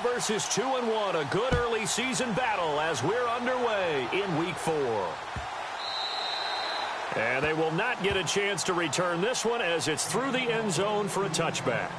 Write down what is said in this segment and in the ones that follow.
versus 2-1. A good early season battle as we're underway in Week 4. And they will not get a chance to return this one as it's through the end zone for a touchback.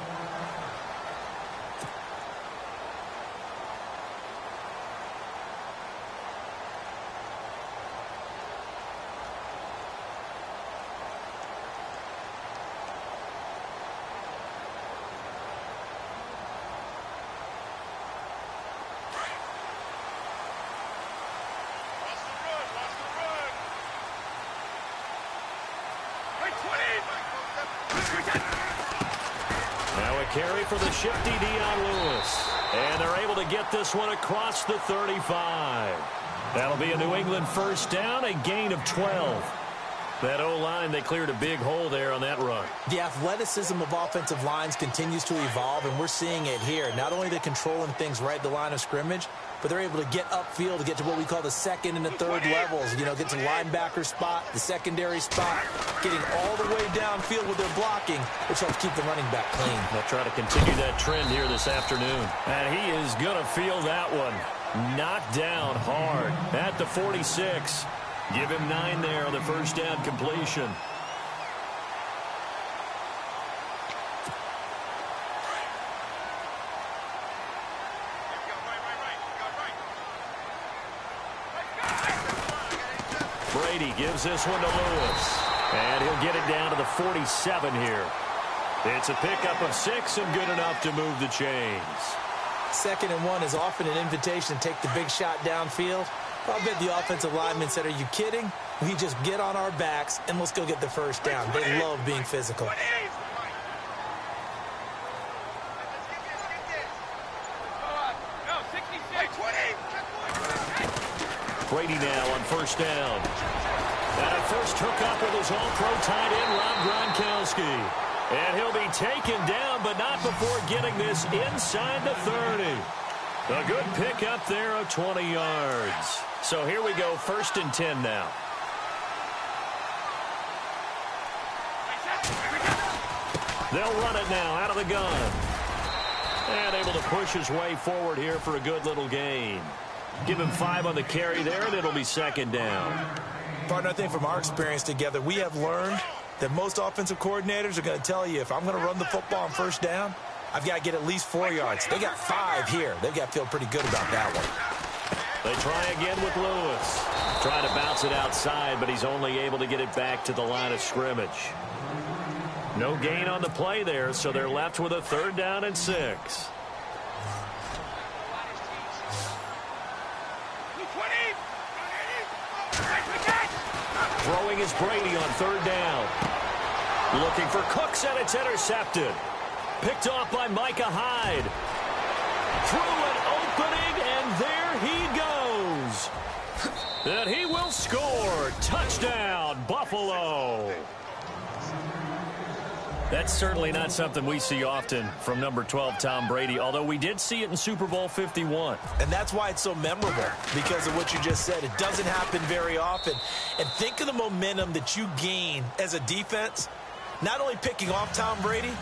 Now a carry for the shifty Dion Lewis. And they're able to get this one across the 35. That'll be a New England first down, a gain of 12. That O-line, they cleared a big hole there on that run. The athleticism of offensive lines continues to evolve, and we're seeing it here. Not only they're controlling things right at the line of scrimmage, but they're able to get upfield to get to what we call the second and the third levels. You know, get to the linebacker spot, the secondary spot, getting all the way downfield with their blocking, which helps keep the running back clean. They'll try to continue that trend here this afternoon. And he is going to feel that one. Knocked down hard at the 46. Give him 9 there on the first down completion. Brady gives this one to Lewis. And he'll get it down to the 47 here. It's a pickup of 6 and good enough to move the chains. 2nd and 1 is often an invitation to take the big shot downfield. I bet the offensive lineman said, are you kidding? We just get on our backs and let's go get the first down. They love being physical. Brady now on first down. And a first hookup with his all-pro tight end, Rob Gronkowski. And he'll be taken down, but not before getting this inside the 30. A good pickup there of 20 yards. So here we go, 1st and 10 now. They'll run it now out of the gun. And able to push his way forward here for a good little gain. Give him 5 on the carry there, and it'll be 2nd down. Partner, I think from our experience together, we have learned that most offensive coordinators are going to tell you, if I'm going to run the football on first down, I've got to get at least 4 yards. They got 5 here. They've got to feel pretty good about that one. They try again with Lewis. Trying to bounce it outside, but he's only able to get it back to the line of scrimmage. No gain on the play there, so they're left with a 3rd down and 6. Throwing is Brady on 3rd down. Looking for Cooks, and it's intercepted. Picked off by Micah Hyde. Through an opening, and there he goes. And he will score. Touchdown, Buffalo. That's certainly not something we see often from number 12, Tom Brady, although we did see it in Super Bowl 51. And that's why it's so memorable, because of what you just said. It doesn't happen very often. And think of the momentum that you gain as a defense, not only picking off Tom Brady,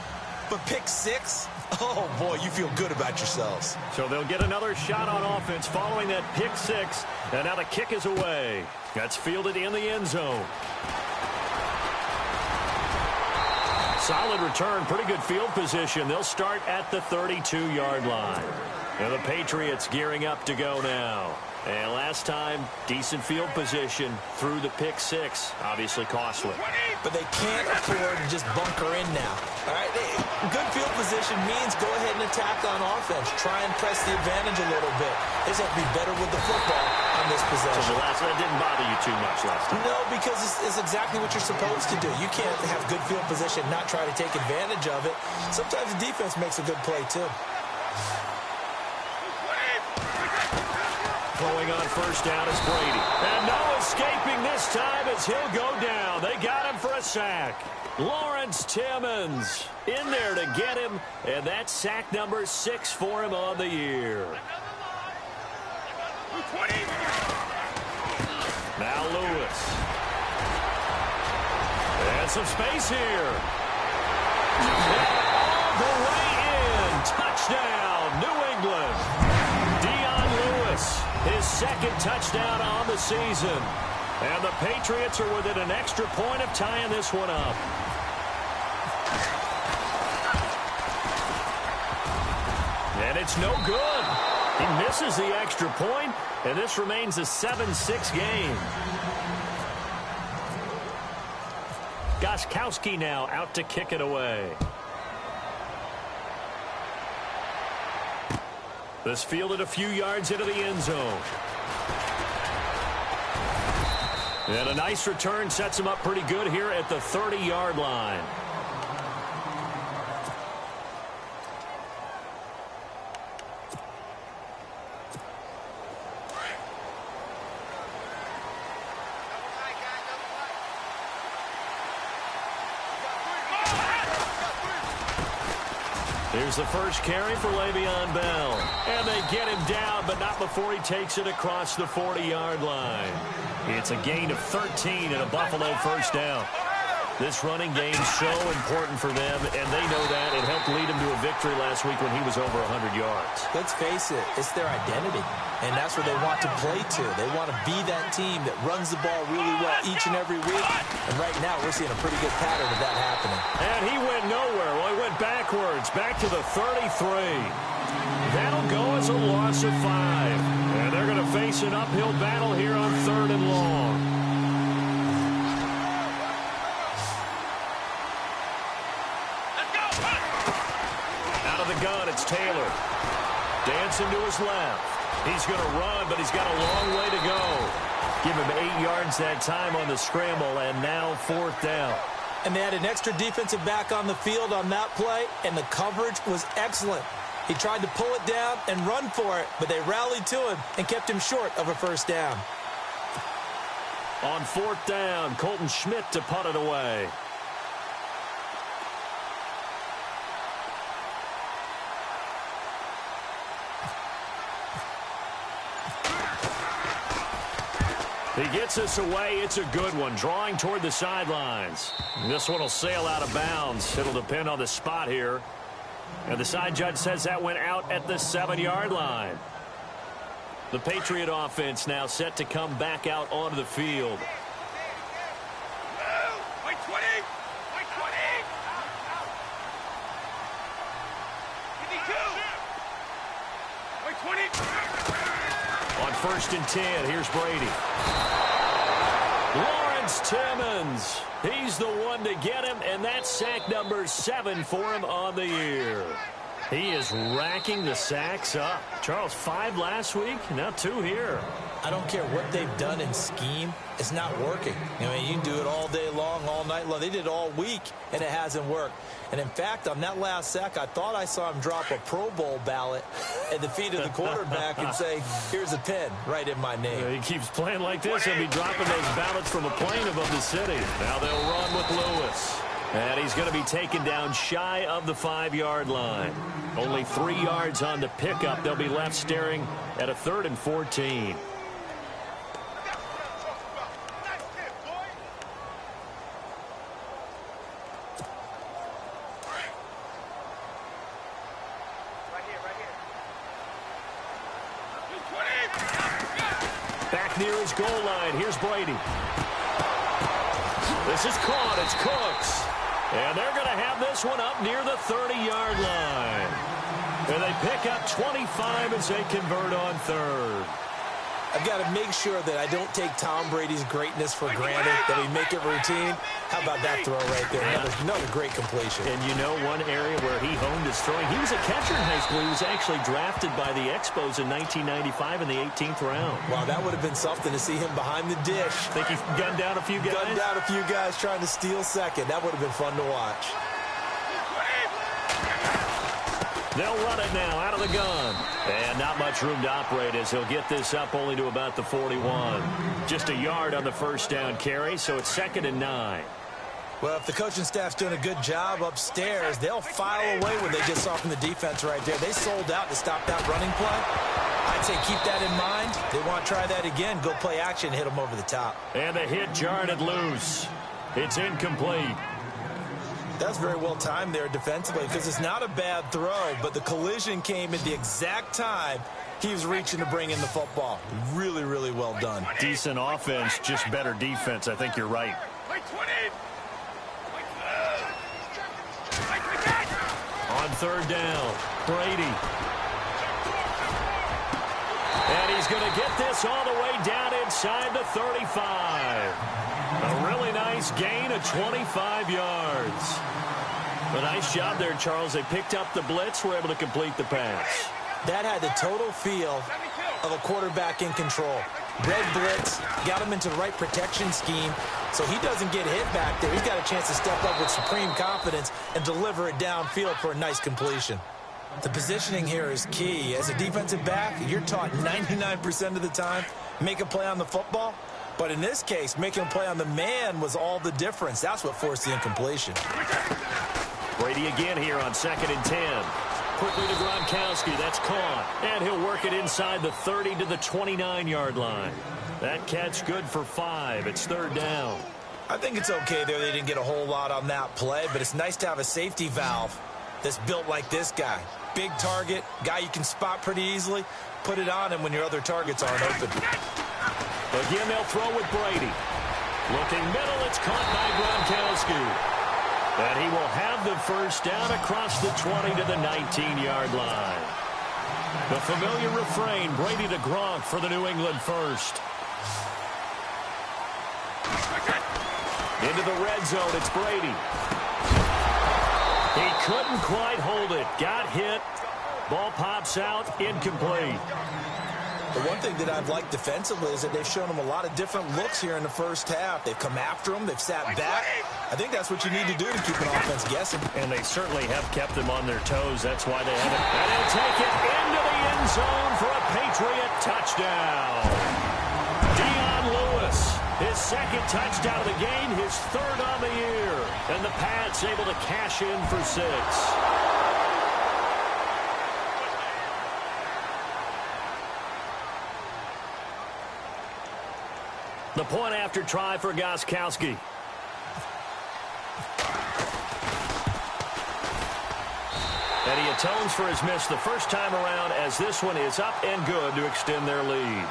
but pick 6. Oh, boy, you feel good about yourselves. So they'll get another shot on offense following that pick 6, and now the kick is away. That's fielded in the end zone. Solid return, pretty good field position. They'll start at the 32-yard line. And the Patriots gearing up to go now. And last time, decent field position through the pick 6. Obviously costly. But they can't afford to just bunker in now. All right, good field position means go ahead and attack on offense. Try and press the advantage a little bit. They just have to be better with the football on this possession. So that didn't bother you too much last time? No, because it's exactly what you're supposed to do. You can't have good field position, not try to take advantage of it. Sometimes the defense makes a good play, too. Throwing on first down is Brady. And no escaping this time as he'll go down. They got him for a sack. Lawrence Timmons in there to get him. And that's sack number 6 for him on the year. Now Lewis. And some space here. And all the way in. Touchdown, New England. second touchdown on the season. And the Patriots are within an extra point of tying this one up. And it's no good. He misses the extra point, and this remains a 7-6 game. Gostkowski now out to kick it away. This fielded a few yards into the end zone. And a nice return sets him up pretty good here at the 30-yard line. Here's the first carry for Le'Veon Bell. And they get him down, but not before he takes it across the 40-yard line. It's a gain of 13 and a Buffalo first down. This running game is so important for them, and they know that. It helped lead him to a victory last week when he was over 100 yards. Let's face it, it's their identity, and that's where they want to play to. They want to be that team that runs the ball really well each and every week, and right now we're seeing a pretty good pattern of that happening. And he went nowhere. Well, he went backwards, back to the 33. That'll go as a loss of 5, and they're going to face an uphill battle here on 3rd and long. Gun, it's Taylor. Dancing to his left. He's going to run, but he's got a long way to go. Give him 8 yards that time on the scramble, and now 4th down. And they had an extra defensive back on the field on that play, and the coverage was excellent. He tried to pull it down and run for it, but they rallied to him and kept him short of a first down. On 4th down, Colton Schmidt to punt it away. He gets us away. It's a good one. Drawing toward the sidelines. This one will sail out of bounds. It'll depend on the spot here. And the side judge says that went out at the 7-yard line. The Patriot offense now set to come back out onto the field. On 1st and 10, here's Brady. Lawrence Timmons. He's the one to get him, and that's sack number 7 for him on the year. He is racking the sacks up. Charles, 5 last week, now 2 here. I don't care what they've done in scheme. It's not working. I mean, you can do it all day long, all night long. They did it all week, and it hasn't worked. And, in fact, on that last sack, I thought I saw him drop a Pro Bowl ballot at the feet of the quarterback and say, here's a pen right in my name. He keeps playing like this. He'll be dropping those ballots from a plane above the city. Now they'll run with Lewis. And he's going to be taken down shy of the 5-yard line. Only 3 yards on the pickup. They'll be left staring at a 3rd and 14. Back near his goal line. Here's Brady. This is caught. It's Cooks. And they're going to have this one up near the 30-yard line. And they pick up 25 as they convert on 3rd. I've got to make sure that I don't take Tom Brady's greatness for granted, that we make it routine. How about that throw right there? Another great completion. And you know one area where he honed his throwing? He was a catcher in high school. He was actually drafted by the Expos in 1995 in the 18th round. Wow, that would have been something to see him behind the dish. Think he gunned down a few guys? Gunned down a few guys trying to steal second. That would have been fun to watch. They'll run it now out of the gun. And not much room to operate as he'll get this up only to about the 41. Just a yard on the first down carry, so it's 2nd and 9. Well, if the coaching staff's doing a good job upstairs, they'll file away what they just saw from the defense right there. They sold out to stop that running play. I'd say keep that in mind. They want to try that again. Go play action, hit them over the top. And the hit jarred it loose. It's incomplete. That's very well timed there defensively because it's not a bad throw, but the collision came at the exact time He was reaching to bring in the football. Really, really well done. Decent offense, just better defense. I think you're right. On third down, Brady. And he's going to get this all the way down inside the 35. A really nice gain of 25 yards. A nice job there, Charles. They picked up the blitz, were able to complete the pass. That had the total feel of a quarterback in control. Red blitz, got him into the right protection scheme, so he doesn't get hit back there. He's got a chance to step up with supreme confidence and deliver it downfield for a nice completion. The positioning here is key. As a defensive back, you're taught 99% of the time, make a play on the football. But in this case, making a play on the man was all the difference. That's what forced the incompletion. Brady again here on 2nd and 10. Quickly to Gronkowski. That's caught. And he'll work it inside the 30 to the 29-yard line. That catch good for 5. It's third down. I think it's okay there. They didn't get a whole lot on that play, but it's nice to have a safety valve that's built like this guy. Big target, guy you can spot pretty easily. Put it on him when your other targets aren't open. Again, they'll throw with Brady. Looking middle, it's caught by Gronkowski. And he will have the first down across the 20 to the 19-yard line. The familiar refrain, Brady to Gronk for the New England first. Into the red zone, it's Brady. He couldn't quite hold it. Got hit. Ball pops out, incomplete. The one thing that I've liked defensively is that they've shown him a lot of different looks here in the first half. They've come after him. They've sat back. I think that's what you need to do to keep an offense guessing. And they certainly have kept them on their toes. That's why they haven't. And he'll take it into the end zone for a Patriot touchdown. Dion Lewis, his second touchdown of the game, his third on the year. And the Pats able to cash in for 6. The point after try for Gronkowski. And he atones for his miss the first time around as this one is up and good to extend their lead.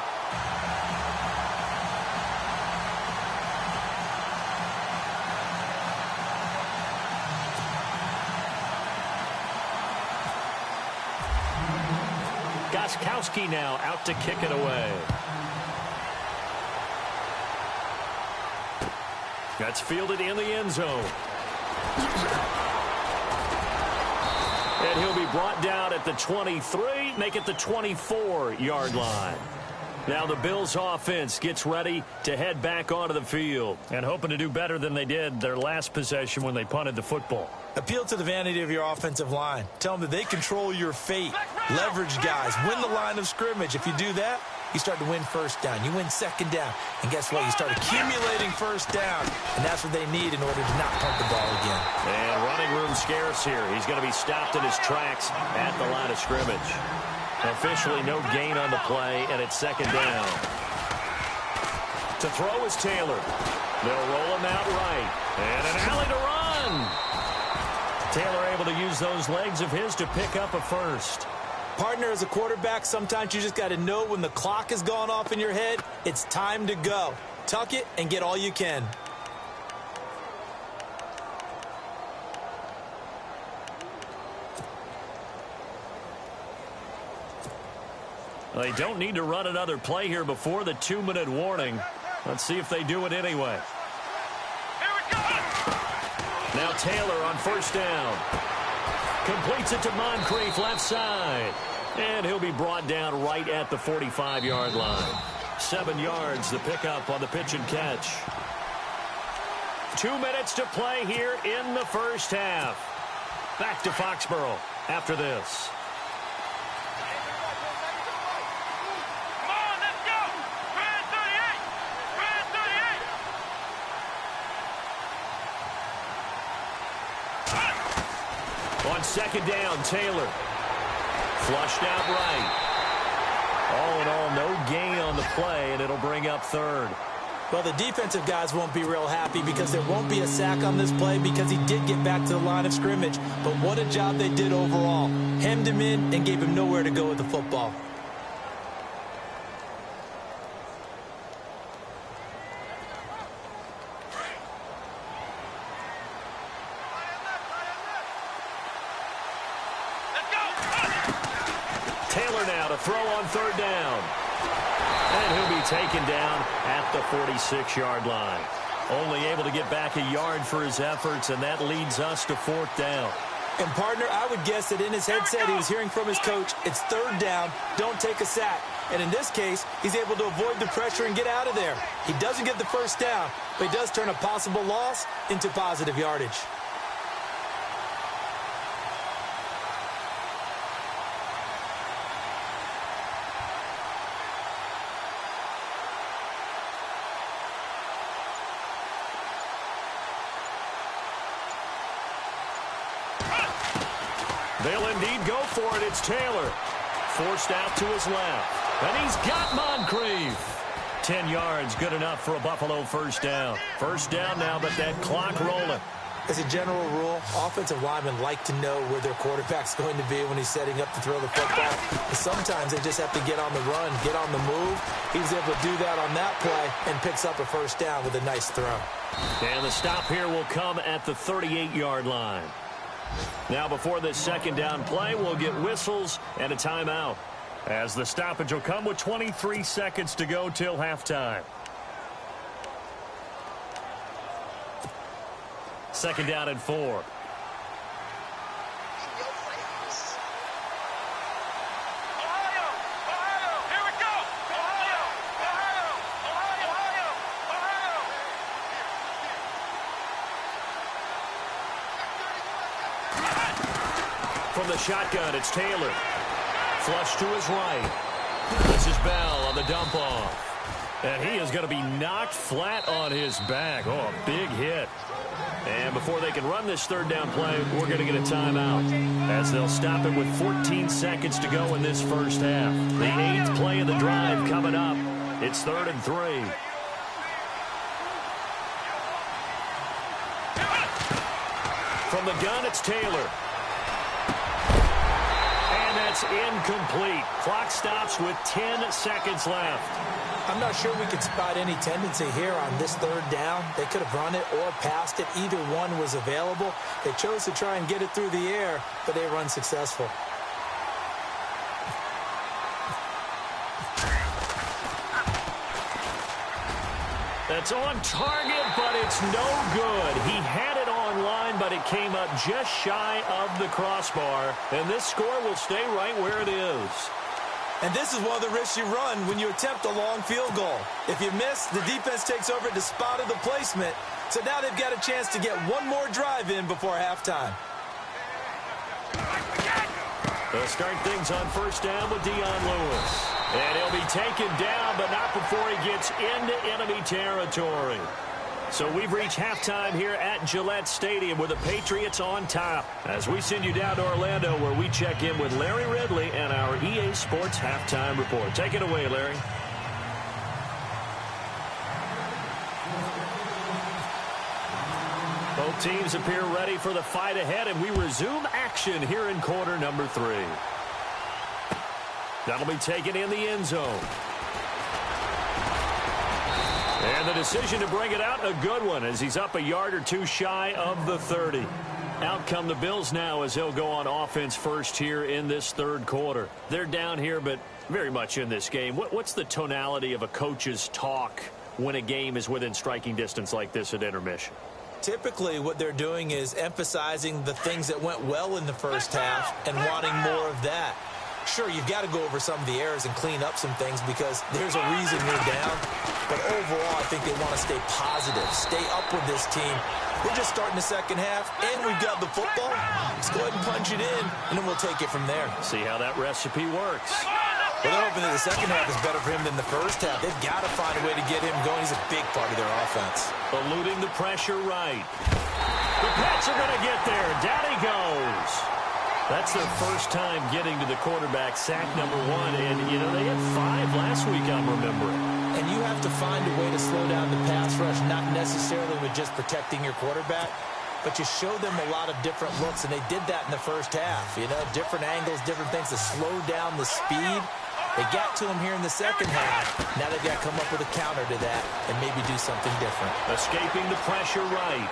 Gronkowski now out to kick it away. That's fielded in the end zone. And he'll be brought down at the 23, make it the 24-yard line. Now the Bills offense gets ready to head back onto the field and hoping to do better than they did their last possession when they punted the football. Appeal to the vanity of your offensive line. Tell them that they control your fate. Leverage guys. Win the line of scrimmage. If you do that, you start to win first down. You win second down. And guess what? You start accumulating first down. And that's what they need in order to not punt the ball again. And running room scarce here. He's going to be stopped in his tracks at the line of scrimmage. Officially no gain on the play, and it's second down. To throw is Taylor. They'll roll him out right. And an alley to run. Taylor able to use those legs of his to pick up a first. Partner, as a quarterback, sometimes you just got to know when the clock has gone off in your head, it's time to go. Tuck it and get all you can. They don't need to run another play here before the 2-minute warning. Let's see if they do it anyway. Now Taylor on first down. Completes it to Moncrief left side. And he'll be brought down right at the 45-yard line. 7 yards the pickup on the pitch and catch. 2 minutes to play here in the first half. Back to Foxborough after this. On second down, Taylor. Flushed out right. All in all, no gain on the play, and it'll bring up third. Well, the defensive guys won't be real happy because there won't be a sack on this play because he did get back to the line of scrimmage. But what a job they did overall. Hemmed him in and gave him nowhere to go with the football. now to throw on third down. And he'll be taken down at the 46-yard line. Only able to get back a yard for his efforts, and that leads us to fourth down. And, partner, I would guess that in his headset he was hearing from his coach, it's third down, don't take a sack. And in this case, he's able to avoid the pressure and get out of there. He doesn't get the first down, but he does turn a possible loss into positive yardage. They'll indeed go for it. It's Taylor. Forced out to his left. And he's got Moncrief. 10 yards, good enough for a Buffalo first down. First down now, but that clock rolling. As a general rule, offensive linemen like to know where their quarterback's going to be when he's setting up to throw the football. But sometimes they just have to get on the run, get on the move. He was able to do that on that play and picks up a first down with a nice throw. And the stop here will come at the 38-yard line. Now, before this second down play, we'll get whistles and a timeout, as the stoppage will come with 23 seconds to go till halftime. Second down and 4. From the shotgun, it's Taylor. Flush to his right. This is Bell on the dump off. And he is going to be knocked flat on his back. Oh, a big hit. And before they can run this third down play, we're going to get a timeout, as they'll stop it with 14 seconds to go in this first half. The 8th play of the drive coming up. It's 3rd and 3. From the gun, it's Taylor. And that's incomplete. Clock stops with 10 seconds left. I'm not sure we could spot any tendency here on this third down. They could have run it or passed it. Either one was available. They chose to try and get it through the air, but they were unsuccessful. That's on target, but it's no good. He had it on line, but it came up just shy of the crossbar. And this score will stay right where it is. And this is one of the risks you run when you attempt a long field goal. If you miss, the defense takes over at the spot of the placement. So now they've got a chance to get one more drive in before halftime. They'll start things on first down with Dion Lewis. And he'll be taken down, but not before he gets into enemy territory. So we've reached halftime here at Gillette Stadium with the Patriots on top, as we send you down to Orlando, where we check in with Larry Ridley and our EA Sports Halftime Report. Take it away, Larry. Both teams appear ready for the fight ahead, and we resume action here in quarter number 3. That'll be taken in the end zone. And the decision to bring it out, a good one, as he's up a yard or two shy of the 30. Out come the Bills now, as they'll go on offense first here in this third quarter. They're down here, but very much in this game. What's the tonality of a coach's talk when a game is within striking distance like this at intermission? Typically, what they're doing is emphasizing the things that went well in the first half and wanting more of that. Sure, you've got to go over some of the errors and clean up some things because there's a reason you're down. But overall, I think they want to stay positive, stay up with this team. We're just starting the second half, and we've got the football. Let's go ahead and punch it in, and then we'll take it from there. See how that recipe works. Well, they're hoping that the second half is better for him than the first half. They've got to find a way to get him going. He's a big part of their offense. Eluding the pressure right. The Pats are going to get there. Down he goes. That's their first time getting to the quarterback, sack number 1. And, you know, they had 5 last week, I'm remembering. And you have to find a way to slow down the pass rush, not necessarily with just protecting your quarterback, but you show them a lot of different looks, and they did that in the first half. You know, different angles, different things to slow down the speed. They got to him here in the second half. Now they've got to come up with a counter to that and maybe do something different. Escaping the pressure right.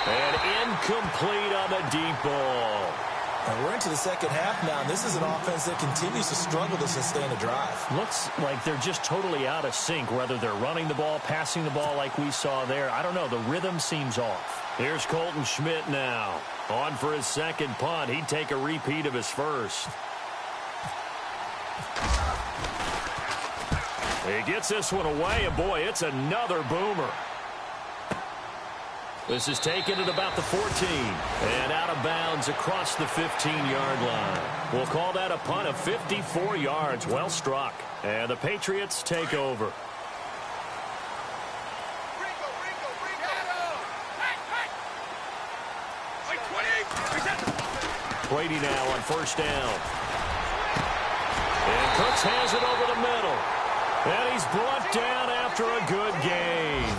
And incomplete on the deep ball. And we're into the second half now, and this is an offense that continues to struggle to sustain a drive. Looks like they're just totally out of sync, whether they're running the ball, passing the ball like we saw there. I don't know. The rhythm seems off. Here's Colton Schmidt now. On for his second punt. He'd take a repeat of his first. He gets this one away, and boy, it's another boomer. This is taken at about the 14 and out of bounds across the 15-yard line. We'll call that a punt of 54 yards. Well struck. And the Patriots take over. Brady now on first down. And Cooks has it over the middle. And he's brought down after a good gain.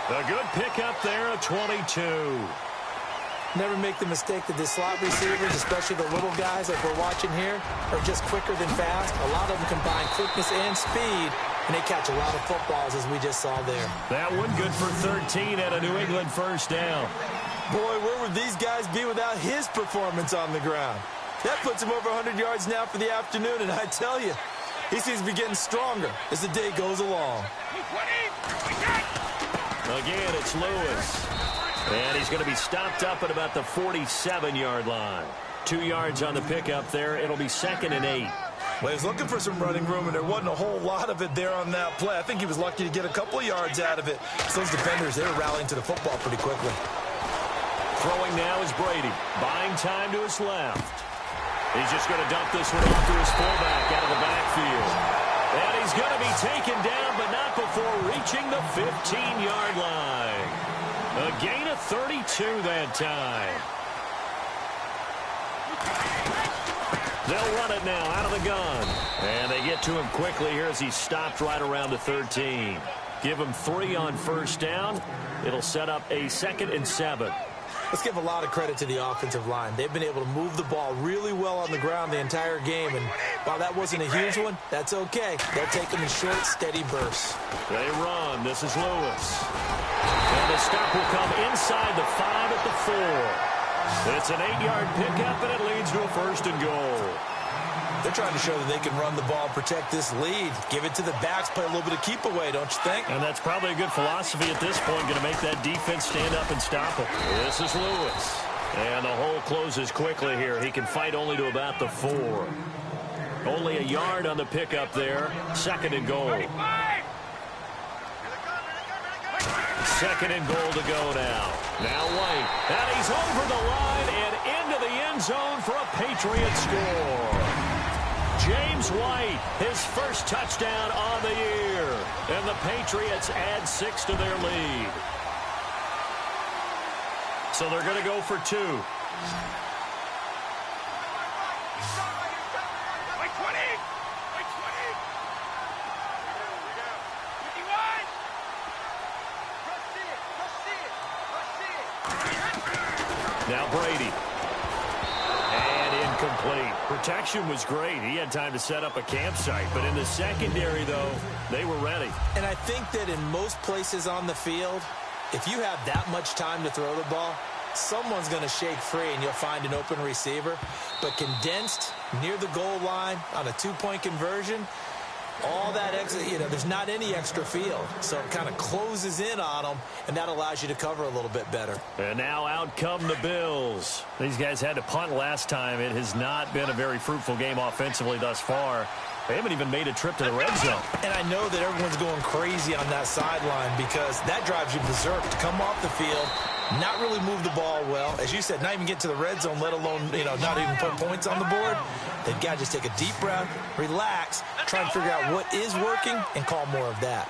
A good pickup there at 22. Never make the mistake that the slot receivers, especially the little guys like we're watching here, are just quicker than fast. A lot of them combine quickness and speed, and they catch a lot of footballs, as we just saw there. That one good for 13 at a New England first down. Boy, where would these guys be without his performance on the ground? That puts him over 100 yards now for the afternoon, and I tell you, he seems to be getting stronger as the day goes along. Again, it's Lewis. And he's going to be stopped up at about the 47-yard line. 2 yards on the pickup there. It'll be 2nd and 8. Well, he was looking for some running room, and there wasn't a whole lot of it there on that play. I think he was lucky to get a couple of yards out of it. So those defenders, they were rallying to the football pretty quickly. Throwing now is Brady. Buying time to his left. He's just going to dump this one off to his fullback out of the backfield. And he's going to be taken down, but not before reaching the 15-yard line. A gain of 32 that time. They'll run it now out of the gun. And they get to him quickly here as he's stopped right around the 13. Give him 3 on first down. It'll set up a 2nd and 7. Let's give a lot of credit to the offensive line. They've been able to move the ball really well on the ground the entire game. And while that wasn't a huge one, that's okay. They'll take them in short, steady bursts. They run. This is Lewis. And the stop will come inside the 5 at the 4. It's an 8-yard pickup, and it leads to a 1st and goal. They're trying to show that they can run the ball, protect this lead. Give it to the backs, play a little bit of keep away, don't you think? And that's probably a good philosophy at this point, going to make that defense stand up and stop them. This is Lewis. And the hole closes quickly here. He can fight only to about the 4. Only a yard on the pickup there. 2nd and goal. 2nd and goal to go now. Now White. And he's over the line and into the end zone for a Patriot score. James White, his first touchdown on the year. And the Patriots add 6 to their lead. So they're going to go for 2. Now Brady. And incomplete. Protection was great. He had time to set up a campsite. But in the secondary, though, they were ready. And I think that in most places on the field, if you have that much time to throw the ball, someone's going to shake free and you'll find an open receiver. But condensed near the goal line on a 2-point conversion, all that extra, there's not any extra field. So it kind of closes in on them, and that allows you to cover a little bit better. And now out come the Bills. These guys had to punt last time. It has not been a very fruitful game offensively thus far. They haven't even made a trip to the red zone. And I know that everyone's going crazy on that sideline because that drives you berserk to come off the field, not really move the ball well. As you said, not even get to the red zone, let alone, not even put points on the board. They've got to just take a deep breath, relax, try and figure out what is working, and call more of that.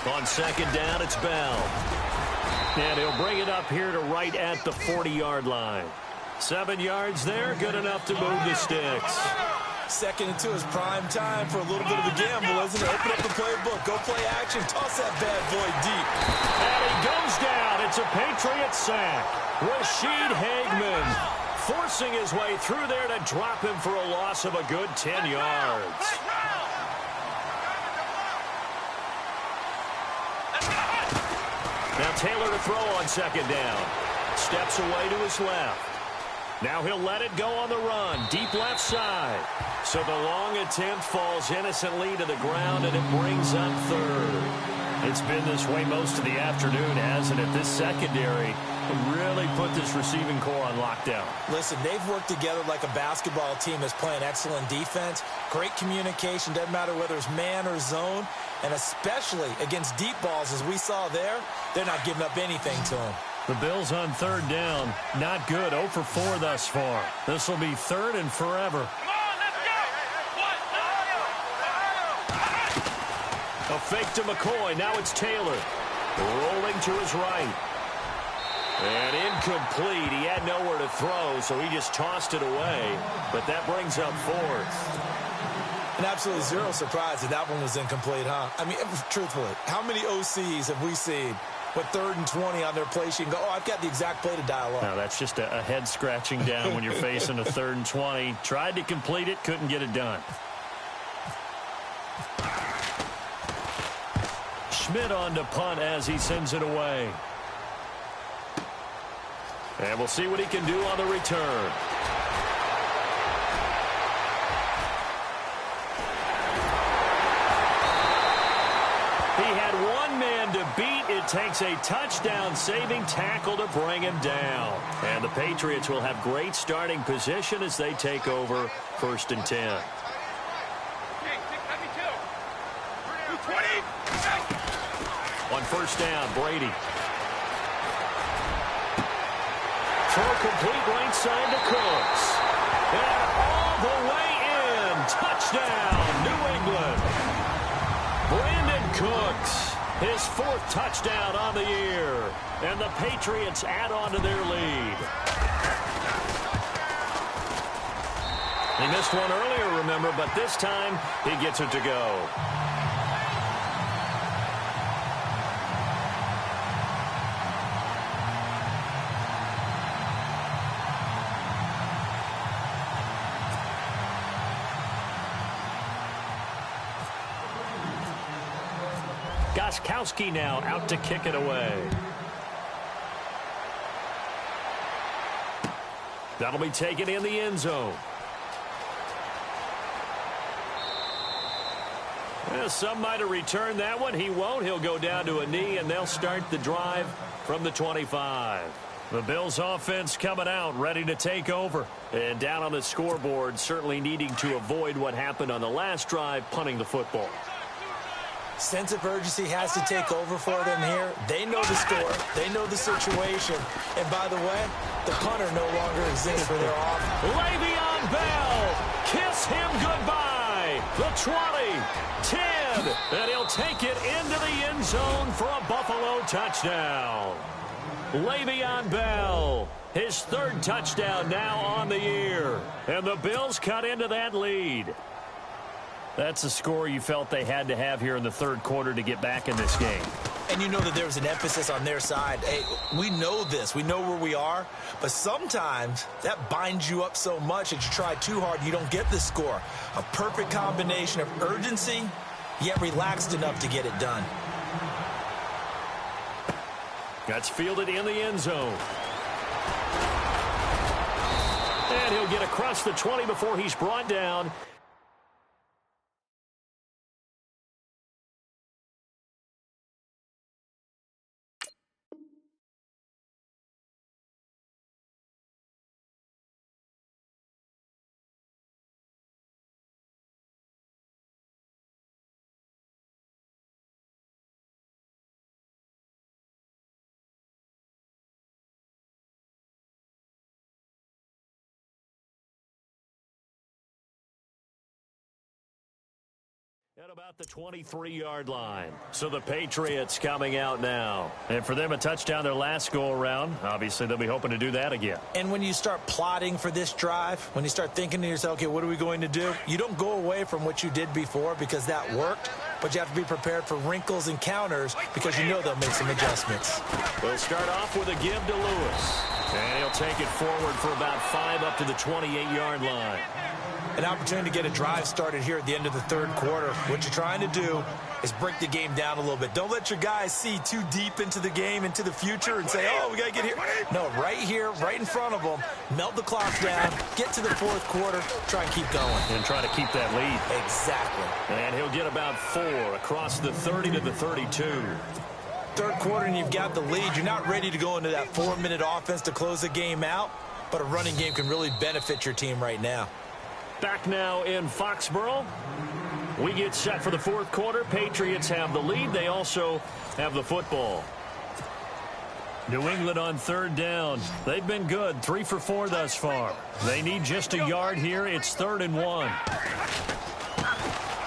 On 2nd down, it's Bell. And he'll bring it up here to right at the 40-yard line. 7 yards there, good enough to move the sticks. 2nd and 2 is prime time for a little bit of a gamble, isn't it? Open up the playbook, go play action, toss that bad boy deep. And he goes down. It's a Patriot sack. Rashid Hageman forcing his way through there to drop him for a loss of a good 10 yards. Now Taylor to throw on 2nd down. steps away to his left. Now he'll let it go on the run. Deep left side. So the long attempt falls innocently to the ground, and it brings up third. It's been this way most of the afternoon, hasn't it? This secondary really put this receiving core on lockdown. Listen, they've worked together like a basketball team that's playing excellent defense. Great communication. Doesn't matter whether it's man or zone. And especially against deep balls, as we saw there, they're not giving up anything to them. The Bills on third down. Not good. 0 for 4 thus far. This will be third and forever. A fake to McCoy. Now it's Taylor. Rolling to his right. And incomplete. He had nowhere to throw, so he just tossed it away. But that brings up fourth. And absolutely zero surprise that one was incomplete, huh? I mean, truthfully, how many OCs have we seen with 3rd and 20 on their play sheet and go, oh, I've got the exact play to dial up? No, that's just a head scratching down when you're facing a 3rd and 20. Tried to complete it, couldn't get it done. Schmidt on to punt as he sends it away. And we'll see what he can do on the return. He had one man to beat. It takes a touchdown-saving tackle to bring him down. And the Patriots will have great starting position as they take over 1st and 10. On 1st down, Brady. Throw complete right side to Cooks. And all the way in. Touchdown, New England. Brandon Cooks, his 4th touchdown on the year. And the Patriots add on to their lead. He missed one earlier, remember, but this time he gets it to go. Goskowski now out to kick it away. That'll be taken in the end zone. Well, some might have returned that one. He won't. He'll go down to a knee, and they'll start the drive from the 25. The Bills offense coming out, ready to take over. And down on the scoreboard, certainly needing to avoid what happened on the last drive, punting the football. Sense of urgency has to take over for them here. They know the score. They know the situation. And by the way, the punter no longer exists for their offense. Le'Veon Bell, kiss him goodbye. The 20, 10, and he'll take it into the end zone for a Buffalo touchdown. Le'Veon Bell, his 3rd touchdown now on the year. And the Bills cut into that lead. That's a score you felt they had to have here in the 3rd quarter to get back in this game. And you know that there was an emphasis on their side. Hey, we know this. We know where we are. But sometimes that binds you up so much that you try too hard, you don't get the score. A perfect combination of urgency, yet relaxed enough to get it done. That's fielded in the end zone. And he'll get across the 20 before he's brought down. At about the 23-yard line. So the Patriots coming out now. And for them, a touchdown their last go-around. Obviously, they'll be hoping to do that again. And when you start plotting for this drive, when you start thinking to yourself, okay, what are we going to do? You don't go away from what you did before because that worked, but you have to be prepared for wrinkles and counters because you know they'll make some adjustments. They'll start off with a give to Lewis. And he'll take it forward for about 5 up to the 28-yard line. An opportunity to get a drive started here at the end of the third quarter. What you're trying to do is break the game down a little bit. Don't let your guys see too deep into the game, into the future, and say, oh, we got to get here. No, right here, right in front of them, melt the clock down, get to the fourth quarter, try and keep going. And try to keep that lead. Exactly. And he'll get about 4 across the 30 to the 32. Third quarter and you've got the lead. You're not ready to go into that 4-minute offense to close the game out, but a running game can really benefit your team right now. Back now in Foxborough. We get set for the fourth quarter. Patriots have the lead. They also have the football. New England on third down. They've been good. 3 for 4 thus far. They need just a yard here. It's 3rd and 1.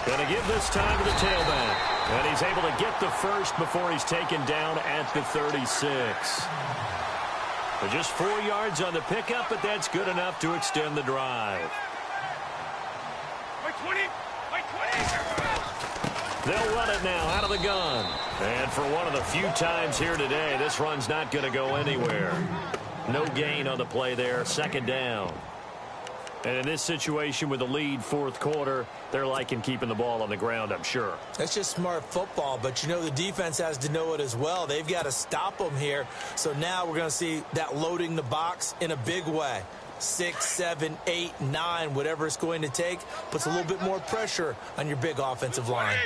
Going to give this time to the tailback. And he's able to get the first before he's taken down at the 36. But just 4 yards on the pickup, but that's good enough to extend the drive. They'll run it now out of the gun. And for one of the few times here today, this run's not going to go anywhere. No gain on the play there. 2nd down. And in this situation with the lead, fourth quarter, they're liking keeping the ball on the ground, I'm sure. That's just smart football, but you know the defense has to know it as well. They've got to stop them here. So now we're going to see that loading the box in a big way. 6, 7, 8, 9, whatever it's going to take, puts a little bit more pressure on your big offensive line.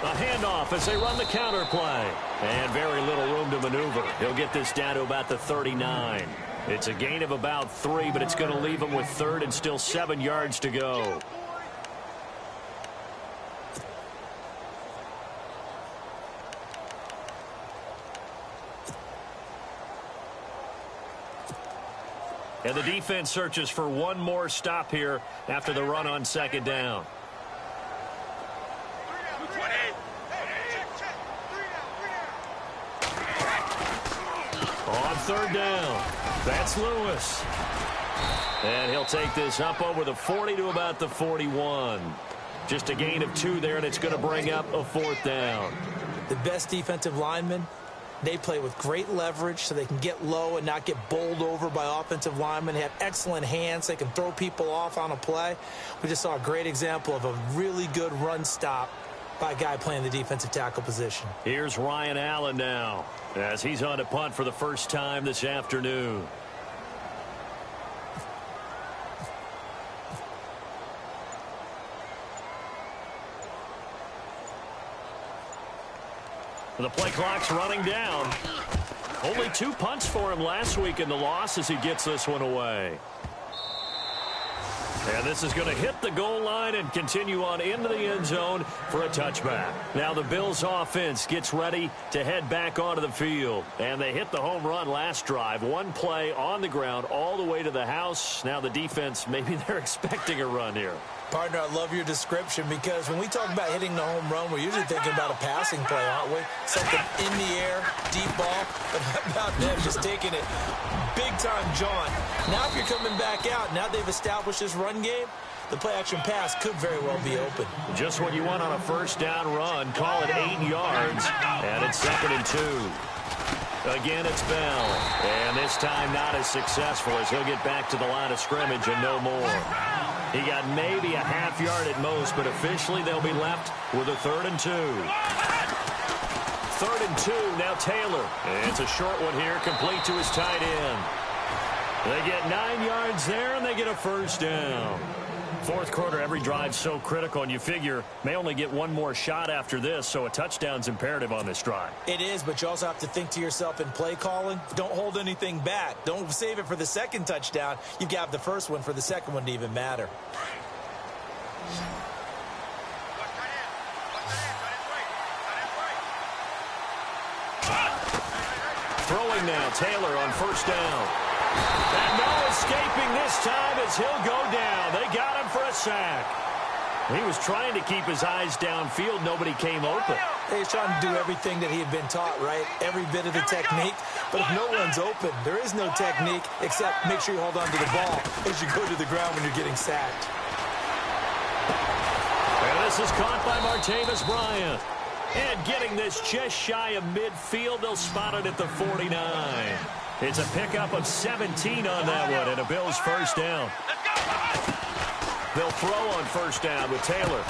A handoff as they run the counter play. And very little room to maneuver. He'll get this down to about the 39. It's a gain of about 3, but it's going to leave him with 3rd and still 7 yards to go. And the defense searches for one more stop here after the run on 2nd down. On 3rd down, that's Lewis. And he'll take this up over the 40 to about the 41. Just a gain of 2 there, and it's going to bring up a 4th down. The best defensive linemen, they play with great leverage so they can get low and not get bowled over by offensive linemen. They have excellent hands. They can throw people off on a play. We just saw a great example of a really good run stop by a guy playing the defensive tackle position. Here's Ryan Allen now as he's on to punt for the first time this afternoon. The play clock's running down. Only 2 punts for him last week in the loss as he gets this one away. And this is going to hit the goal line and continue on into the end zone for a touchback. Now the Bills offense gets ready to head back onto the field. And they hit the home run last drive. 1 play on the ground all the way to the house. Now the defense, maybe they're expecting a run here. Partner, I love your description because when we talk about hitting the home run, we're usually thinking about a passing play, aren't we? Something in the air, deep ball. But how about them just taking it big time, John? Now if you're coming back out, now they've established this run game, the play-action pass could very well be open. Just what you want on a first down run. Call it 8 yards, and it's 2nd and 2. Again, it's Bell. And this time not as successful as he'll get back to the line of scrimmage and no more. He got maybe a half yard at most, but officially they'll be left with a 3rd and 2. 3rd and 2, now Taylor. And it's a short one here, complete to his tight end. They get 9 yards there, and they get a first down. Fourth quarter, every drive's so critical, and you figure may only get 1 more shot after this, so a touchdown's imperative on this drive. It is, but you also have to think to yourself in play calling, don't hold anything back. Don't save it for the 2nd touchdown. You've got the first one for the 2nd one to even matter. Throwing now, Taylor on first down. And no escaping this time as he'll go down. They got him for a sack. He was trying to keep his eyes downfield. Nobody came open. He's trying to do everything that he had been taught, right? Every bit of the technique. But if no one's open, there is no technique except make sure you hold on to the ball as you go to the ground when you're getting sacked. And this is caught by Martavis Bryant. And getting this just shy of midfield, they'll spot it at the 49. It's a pickup of 17 on that one, and a Bills first down. They'll throw on first down with Taylor.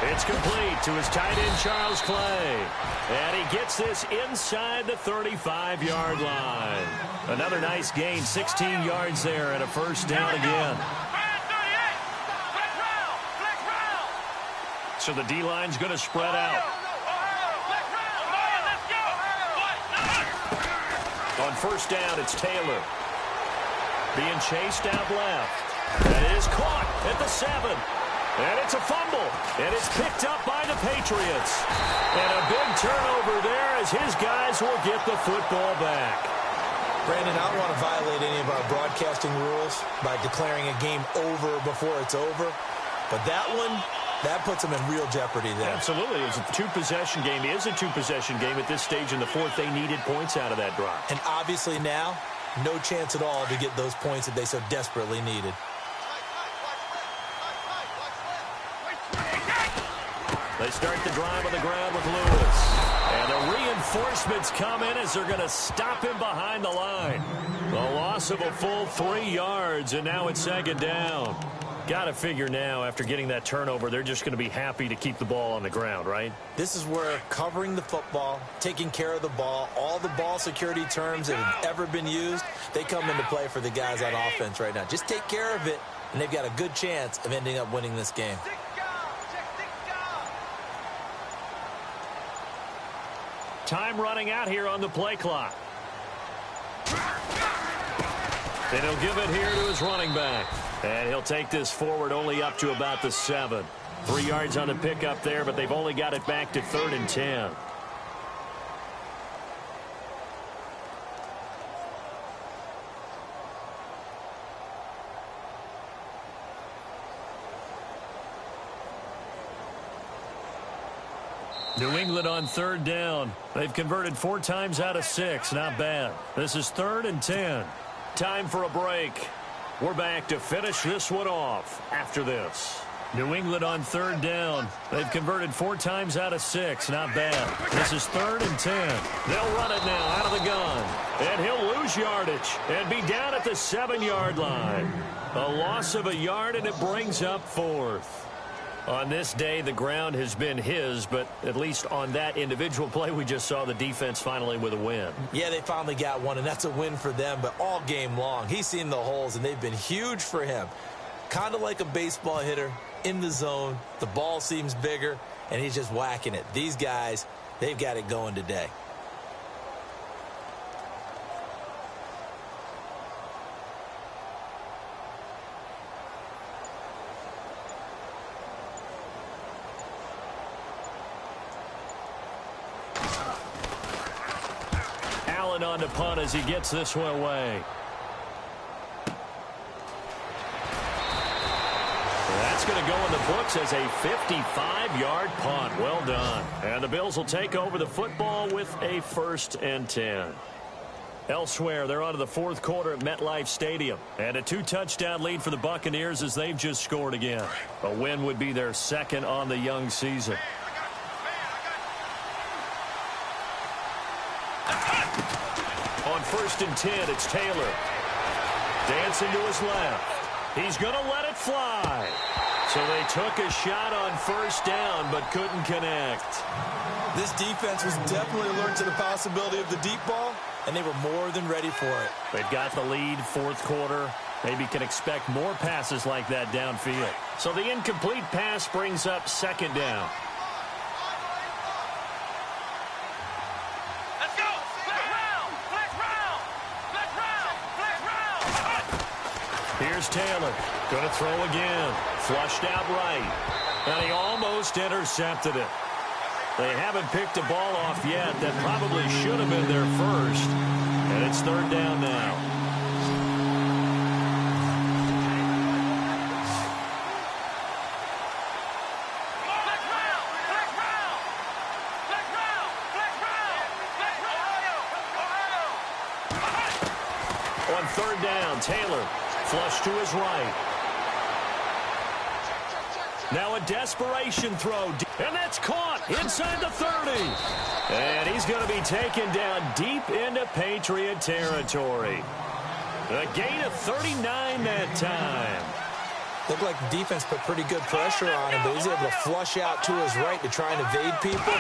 It's complete to his tight end, Charles Clay. And he gets this inside the 35-yard line. Another nice gain, 16 yards there, and a first down again. So the D-line's going to spread out. On first down, it's Taylor. Being chased out left. That is caught at the 7. And it's a fumble. And it's picked up by the Patriots. And a big turnover there as his guys will get the football back. Brandon, I don't want to violate any of our broadcasting rules by declaring a game over before it's over. But that one, that puts them in real jeopardy there. Absolutely. It's a two-possession game. It is a two-possession game at this stage in the fourth. They needed points out of that drive. And obviously now, no chance at all to get those points that they so desperately needed. They start the drive on the ground with Lewis. And the reinforcements come in as they're going to stop him behind the line. The loss of a full 3 yards, and now it's second down. Got to figure now, after getting that turnover, they're just going to be happy to keep the ball on the ground, right? This is where covering the football, taking care of the ball, all the ball security terms that have ever been used, they come into play for the guys on offense right now. Just take care of it, and they've got a good chance of ending up winning this game. Time running out here on the play clock. And he'll give it here to his running back. And he'll take this forward only up to about the 7. 3 yards on the pickup there, but they've only got it back to 3rd and 10. New England on 3rd down. They've converted 4 times out of 6. Not bad. This is 3rd and 10. Time for a break. We're back to finish this one off after this. New England on 3rd down. They've converted 4 times out of 6. Not bad. This is 3rd and 10. They'll run it now out of the gun. And he'll lose yardage and be down at the 7-yard line. A loss of a yard, and it brings up 4th. On this day, the ground has been his, but at least on that individual play, we just saw the defense finally with a win. Yeah, they finally got one, and that's a win for them, but all game long, he's seen the holes, and they've been huge for him. Kind of like a baseball hitter in the zone. The ball seems bigger, and he's just whacking it. These guys, they've got it going today. On to punt as he gets this one away. That's going to go in the books as a 55-yard punt. Well done. And the Bills will take over the football with a 1st and 10. Elsewhere, they're on to the 4th quarter at MetLife Stadium. And a 2-touchdown lead for the Buccaneers as they've just scored again. A win would be their 2nd on the young season. On 1st and 10, it's Taylor. Dancing to his left. He's going to let it fly. So they took a shot on 1st down, but couldn't connect. This defense was definitely alert to the possibility of the deep ball, and they were more than ready for it. They've got the lead, 4th quarter. Maybe can expect more passes like that downfield. So the incomplete pass brings up 2nd down. Here's Taylor. Going to throw again. Flushed out right. And he almost intercepted it. They haven't picked a ball off yet. That probably should have been their first. And it's 3rd down now. On 3rd down, Taylor. Flush to his right. Now a desperation throw, and that's caught inside the 30. And he's going to be taken down deep into Patriot territory. A gain of 39 that time. Looked like the defense put pretty good pressure on him, but he's able to flush out to his right to try and evade people.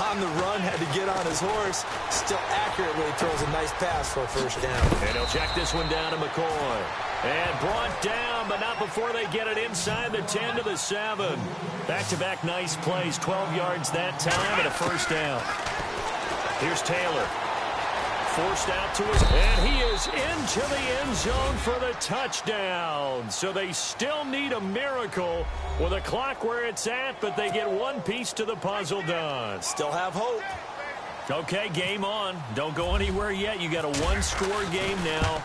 On the run, had to get on his horse. Still accurately throws a nice pass for a first down. And he'll check this one down to McCoy. And brought down, but not before they get it inside the 10 to the 7. Back-to-back nice plays, 12 yards that time and a first down. Here's Taylor. Forced out to his, and he is into the end zone for the touchdown. So they still need a miracle with a clock where it's at, but they get one piece to the puzzle done. Still have hope. Okay, game on. Don't go anywhere yet. You got a one-score game now.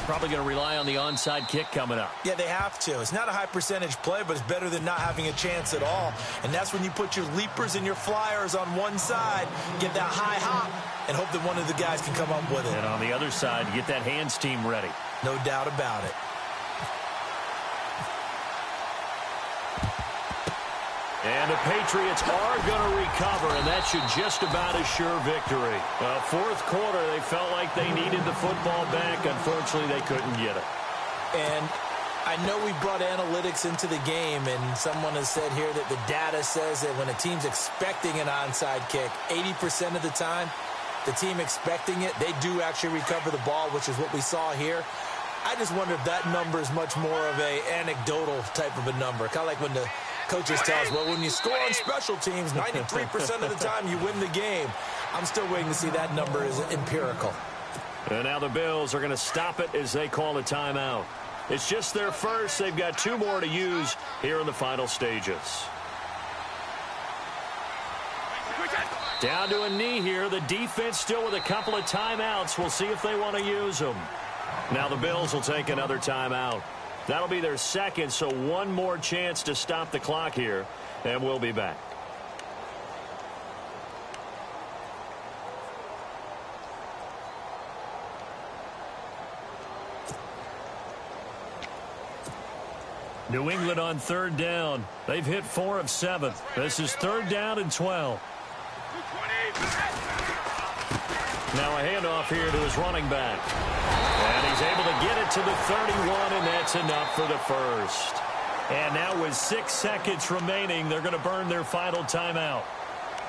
Probably going to rely on the onside kick coming up. Yeah, they have to. It's not a high-percentage play, but it's better than not having a chance at all. And that's when you put your leapers and your flyers on one side, get that high hop, and hope that one of the guys can come up with it. And on the other side, get that hands team ready. No doubt about it. And the Patriots are going to recover, and that should just about assure victory. Fourth quarter, they felt like they needed the football back. Unfortunately, they couldn't get it. And I know we brought analytics into the game, and someone has said here that the data says that when a team's expecting an onside kick, 80% of the time, the team expecting it, they do actually recover the ball, which is what we saw here. I just wonder if that number is much more of a anecdotal type of a number. Kind of like when the coaches tell us, well, when you score on special teams, 93% of the time you win the game. I'm still waiting to see that number is empirical. And now the Bills are going to stop it as they call a timeout. It's just their first. They've got two more to use here in the final stages. Down to a knee here. The defense still with a couple of timeouts. We'll see if they want to use them. Now the Bills will take another timeout. That'll be their second, so one more chance to stop the clock here, and we'll be back. New England on third down. They've hit 4 of 7. This is third down and 12. Now a handoff here to his running back. And he's able to get it to the 31, and that's enough for the first. And now with 6 seconds remaining, they're going to burn their final timeout.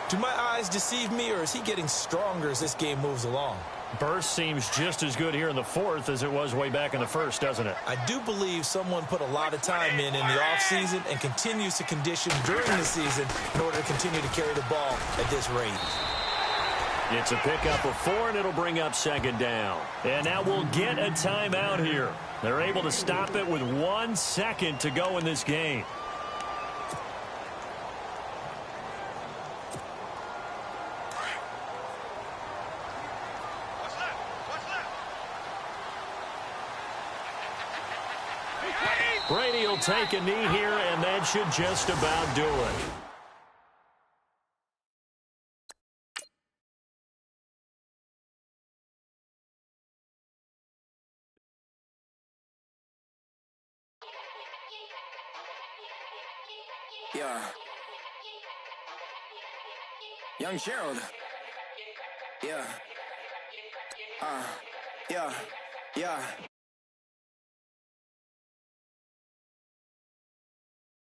Do my eyes deceive me, or is he getting stronger as this game moves along? Burst seems just as good here in the fourth as it was way back in the first, doesn't it? I do believe someone put a lot of time in the offseason and continues to condition during the season in order to continue to carry the ball at this rate. It's a pickup of 4, and it'll bring up second down. And now we'll get a timeout here. They're able to stop it with 1 second to go in this game. Brady will take a knee here, and that should just about do it. Yeah. Young Gerald. Yeah. Yeah.